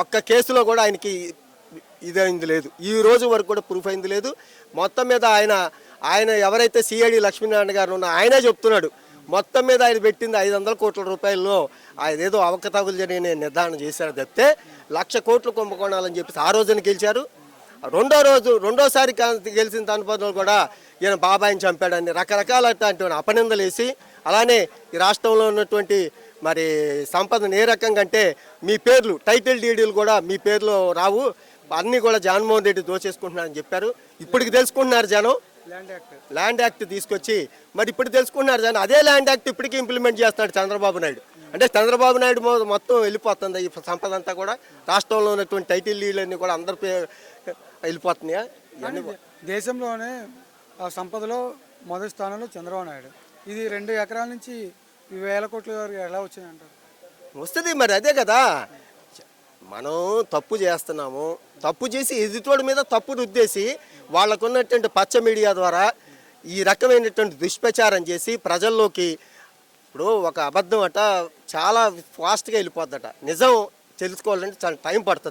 ఒక్క కేసులో కూడా ఆయనకి ఇదైంది లేదు, ఈ రోజు వరకు కూడా ప్రూఫ్ అయింది లేదు. మొత్తం మీద ఆయన ఎవరైతే సిఐడి లక్ష్మీనారాయణ గారు ఉన్న ఆయనే చెప్తున్నాడు, మొత్తం మీద ఆయన పెట్టింది 500 కోట్ల రూపాయల్లో ఆయన ఏదో అవకతవకలు జరిగిన నిర్ధారణ చేశారు తప్పితే 1,00,000 కోట్లు కుంభకోణాలని చెప్పేసి ఆ రోజున గెలిచారు. రెండోసారి గెలిచిన తనపదలో కూడా ఈయన బాబాయిని చంపాడని రకరకాల అపనిందలు వేసి, అలానే ఈ రాష్ట్రంలో ఉన్నటువంటి మరి సంపదను ఏ రకంగా అంటే మీ పేర్లు టైటిల్ డీడీలు కూడా మీ పేర్లో రావు, అన్నీ కూడా జగన్మోహన్ రెడ్డి దోచేసుకుంటున్నారని చెప్పారు. ఇప్పటికి తెలుసుకుంటున్నారు జనం, ల్యాండ్ యాక్ట్ తీసుకొచ్చి మరి ఇప్పుడు తెలుసుకున్నారు జనం. అదే ల్యాండ్ యాక్ట్ ఇప్పటికీ ఇంప్లిమెంట్ చేస్తున్నాడు చంద్రబాబు నాయుడు. అంటే చంద్రబాబు నాయుడు మొత్తం వెళ్ళిపోతుంది ఈ సంపద అంతా కూడా, రాష్ట్రంలో ఉన్నటువంటి టైటిల్ డీడ్లన్నీ కూడా అందరి వెళ్ళిపోతున్నాయా? దేశంలోనే సంపదలో మొదటి స్థానంలో చంద్రబాబు నాయుడు. ఇది 2 ఎకరాల నుంచి 1,000 కోట్ల వరకు ఎలా వచ్చిందంటారు? వస్తుంది మరి, అదే కదా. మనం తప్పు చేస్తున్నాము, తప్పు చేసి ఎదుటోడి మీద తప్పు రుద్దేసి వాళ్ళకు ఉన్నటువంటి పచ్చ మీడియా ద్వారా ఈ రకమైనటువంటి దుష్ప్రచారం చేసి ప్రజల్లోకి, ఇప్పుడు ఒక అబద్ధం అట చాలా ఫాస్ట్గా వెళ్ళిపోద్దట, నిజం తెలుసుకోవాలంటే చాలా టైం పడుతుంది.